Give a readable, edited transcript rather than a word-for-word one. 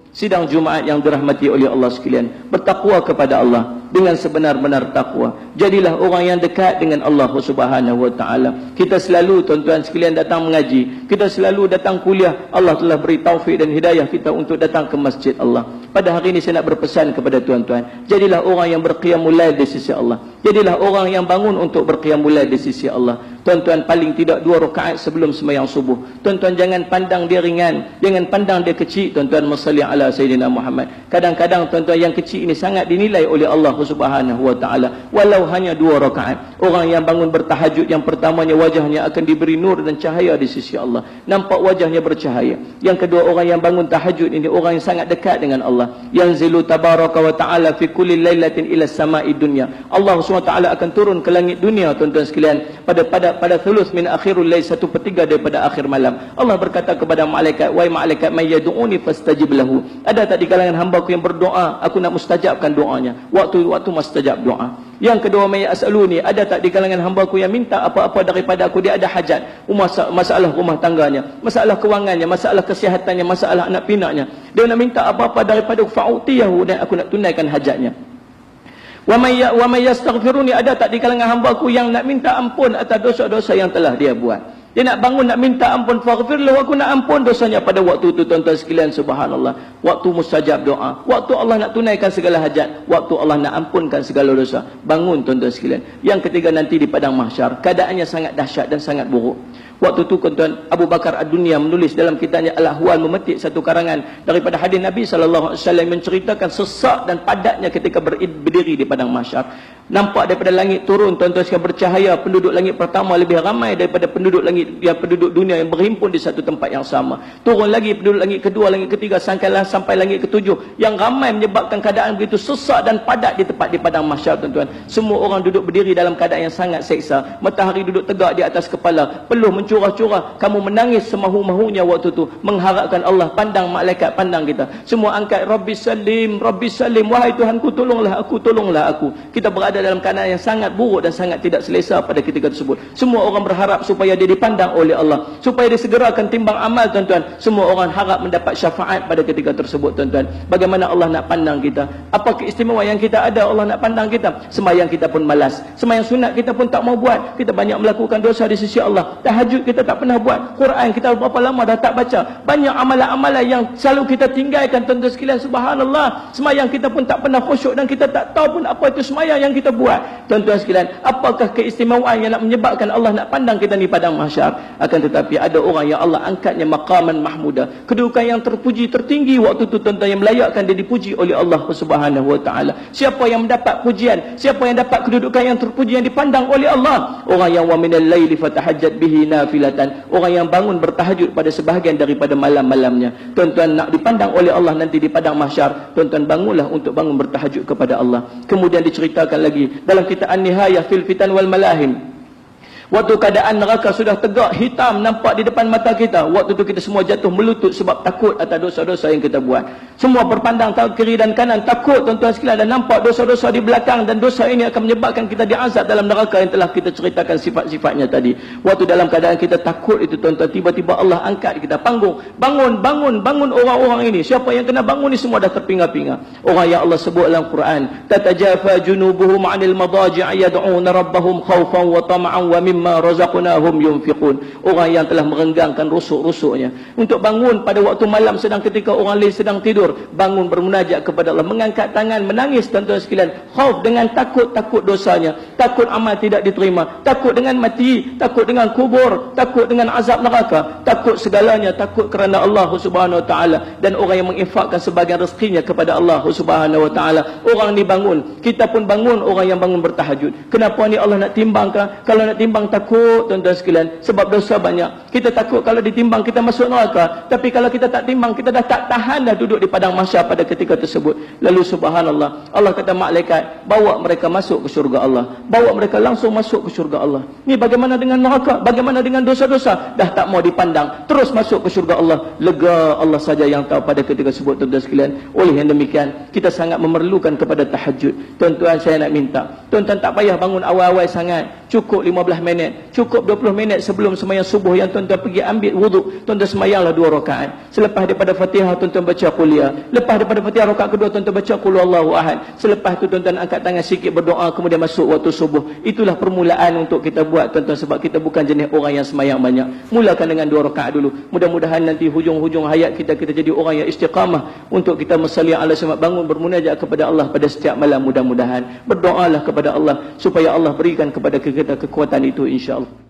sidang Jumaat yang dirahmati oleh Allah sekalian, bertakwa kepada Allah dengan sebenar-benar takwa. Jadilah orang yang dekat dengan Allah Subhanahu wa taala. Kita selalu tuan-tuan sekalian datang mengaji, kita selalu datang kuliah. Allah telah beri taufik dan hidayah kita untuk datang ke masjid Allah. Pada hari ini saya nak berpesan kepada tuan-tuan, jadilah orang yang berqiyamul lail di sisi Allah. Jadilah orang yang bangun untuk berqiyamul lail di sisi Allah. Tuan-tuan, paling tidak 2 rakaat sebelum sembahyang subuh. Tuan-tuan, jangan pandang dia ringan, jangan pandang dia kecil. Tuan-tuan, salli ala sayyidina Muhammad. Kadang-kadang tuan-tuan, yang kecil ini sangat dinilai oleh Allah Subhanahu wa taala, walau hanya 2 rakaat. Orang yang bangun bertahajud, yang pertamanya wajahnya akan diberi nur dan cahaya di sisi Allah, nampak wajahnya bercahaya. Yang kedua, orang yang bangun tahajud ini orang yang sangat dekat dengan Allah. Yanzilu tabaraka wa taala fi kulli lailatin ila samai dunya. Allah Subhanahu wa taala akan turun ke langit dunia tuan-tuan sekalian pada thuluth min akhirul lail, 1/3 daripada akhir malam. Allah berkata kepada malaikat, wahai malaikat, may yad'uni fastajib lahu. Ada tak di kalangan hamba-Ku yang berdoa, aku nak mustajabkan doanya. Waktu mustajab doa. Yang kedua, may yas'aluni, ada tak di kalangan hamba-Ku yang minta apa-apa daripada aku, dia ada hajat, masalah rumah tangganya, masalah kewangannya, masalah kesihatannya, masalah anak pinaknya, dia nak minta apa-apa daripada aku, fa'utiyahu, dan aku nak tunaikan hajatnya. Wa may yastaghfiruni, ada tak di kalangan hamba-Ku yang nak minta ampun atas dosa-dosa yang telah dia buat. Dia nak bangun nak minta ampun, faghfir lahu, aku nak ampun dosanya. Pada waktu itu tuan-tuan sekalian, subhanallah, waktu mustajab doa, waktu Allah nak tunaikan segala hajat, waktu Allah nak ampunkan segala dosa. Bangun tuan-tuan sekalian. Yang ketiga, nanti di padang mahsyar keadaannya sangat dahsyat dan sangat buruk. Waktu itu tuan-tuan, Abu Bakar Ad-Dunya menulis dalam kitabnya Al-Ahwal, memetik satu karangan daripada hadis Nabi sallallahu alaihi wasallam menceritakan sesak dan padatnya ketika berdiri di padang mahsyar. Nampak daripada langit turun tuan-tuan sekalian bercahaya, penduduk langit pertama lebih ramai daripada penduduk penduduk dunia yang berhimpun di satu tempat yang sama. Turun lagi penduduk langit kedua, langit ketiga, sampai langit ketujuh, yang ramai menyebabkan keadaan begitu sesak dan padat di padang mahsyar tuan-tuan. Semua orang duduk berdiri dalam keadaan yang sangat seksa. Matahari duduk tegak di atas kepala, peluh mencurah-curah, kamu menangis semahu-mahunya waktu itu, mengharapkan Allah pandang, malaikat pandang kita. Semua angkat, Rabbi Salim, wahai Tuhanku, tolonglah aku. Kita berada dalam keadaan yang sangat buruk dan sangat tidak selesa pada ketika tersebut. Semua orang berharap supaya dia dipandang oleh Allah, supaya disegerakan timbang amal tuan-tuan. Semua orang harap mendapat syafaat pada ketika tersebut tuan-tuan. Bagaimana Allah nak pandang kita? Apa keistimewaan yang kita ada Allah nak pandang kita? Sembahyang kita pun malas, sembahyang sunat kita pun tak mau buat. Kita banyak melakukan dosa di sisi Allah. Tahajud kita tak pernah buat. Quran kita berapa lama dah tak baca. Banyak amalan-amalan yang selalu kita tinggalkan tuan-tuan sekalian, subhanallah. Sembahyang kita pun tak pernah khusyuk dan kita tak tahu pun apa itu sembahyang yang kita buat. Tuan-tuan sekalian, apakah keistimewaan yang nak menyebabkan Allah nak pandang kita di padang mahsyar? Akan tetapi ada orang yang Allah angkatnya maqaman mahmuda, kedudukan yang terpuji, tertinggi waktu itu tuan-tuan, yang melayakkan dia dipuji oleh Allah Subhanahu wa taala. Siapa yang mendapat pujian, siapa yang dapat kedudukan yang terpuji, yang dipandang oleh Allah? Orang yang wa minal laili fatahajjat bihi nafilatan, orang yang bangun bertahajud pada sebahagian daripada malam-malamnya. Tuan-tuan, nak dipandang oleh Allah nanti di padang mahsyar, tuan-tuan bangunlah untuk bangun bertahajud kepada Allah. Kemudian diceritakan lagi dalam kitab An-Nihayah fil Fitan wal Malahim, waktu keadaan neraka sudah tegak hitam nampak di depan mata kita, waktu itu kita semua jatuh melutut sebab takut atas dosa-dosa yang kita buat. Semua berpandang kiri dan kanan, takut tuan-tuan sekalian, dan nampak dosa-dosa di belakang, dan dosa ini akan menyebabkan kita diazab dalam neraka yang telah kita ceritakan sifat-sifatnya tadi. Waktu dalam keadaan kita takut itu tuan-tuan, tiba-tiba Allah angkat kita, bangun orang-orang ini. Siapa yang kena bangun ni semua dah terpinga-pinga. Orang yang Allah sebut dalam Quran, tatajafa junubuhum 'anil madaji' yad'una rabbahum khaufan wa tama'an wa mimma razaqnahum yunfiqun. Orang yang telah merenggangkan rusuk-rusuknya untuk bangun pada waktu malam, sedang ketika orang lain sedang tidur, bangun bermunajat kepada Allah, mengangkat tangan, menangis tuan-tuan sekalian, khauf dengan takut dosanya, takut amal tidak diterima, takut dengan mati, takut dengan kubur, takut dengan azab neraka, takut segalanya, takut kerana Allah Subhanahu wa taala. Dan orang yang menginfakkan sebagian rezekinya kepada Allah Subhanahu wa taala, orang ni bangun, kita pun bangun, orang yang bangun bertahajud. Kenapa ni Allah nak timbangkah? Kalau nak timbang takut tuan-tuan sekalian, sebab dosa banyak. Kita takut kalau ditimbang kita masuk neraka, tapi kalau kita tak timbang, kita dah tak tahan dah duduk di padang mahsyar pada ketika tersebut. Lalu subhanallah, Allah kata malaikat, bawa mereka masuk ke syurga Allah, bawa mereka langsung masuk ke syurga Allah. Ni bagaimana dengan neraka? Bagaimana dengan dosa-dosa? Dah tak mau dipandang, terus masuk ke syurga Allah. Lega Allah saja yang tahu pada ketika tersebut tuan-tuan sekalian. Oleh yang demikian, kita sangat memerlukan kepada tahajud. Tuan-tuan, saya nak minta, tuan-tuan tak payah bangun awal-awal sangat. cukup 15 minit, cukup 20 minit sebelum sembahyang subuh yang tuan-tuan pergi ambil wuduk, tuan-tuan sembahyanglah 2 rakaat. Selepas daripada Fatihah tuan-tuan baca qul ya. Lepas daripada Fatihah rakaat kedua tuan-tuan baca qul huwallahu ahad. Selepas tu tuan-tuan angkat tangan sikit berdoa, kemudian masuk waktu subuh. Itulah permulaan untuk kita buat tuan-tuan, sebab kita bukan jenis orang yang sembahyang banyak. Mulakan dengan 2 rakaat dulu. Mudah-mudahan nanti hujung-hujung hayat kita jadi orang yang istiqamah untuk kita mesalli ala Muhammad, bangun bermunajat kepada Allah pada setiap malam. Mudah-mudahan berdoalah kepada Allah supaya Allah berikan kepada kita kekuatan itu, insya-Allah.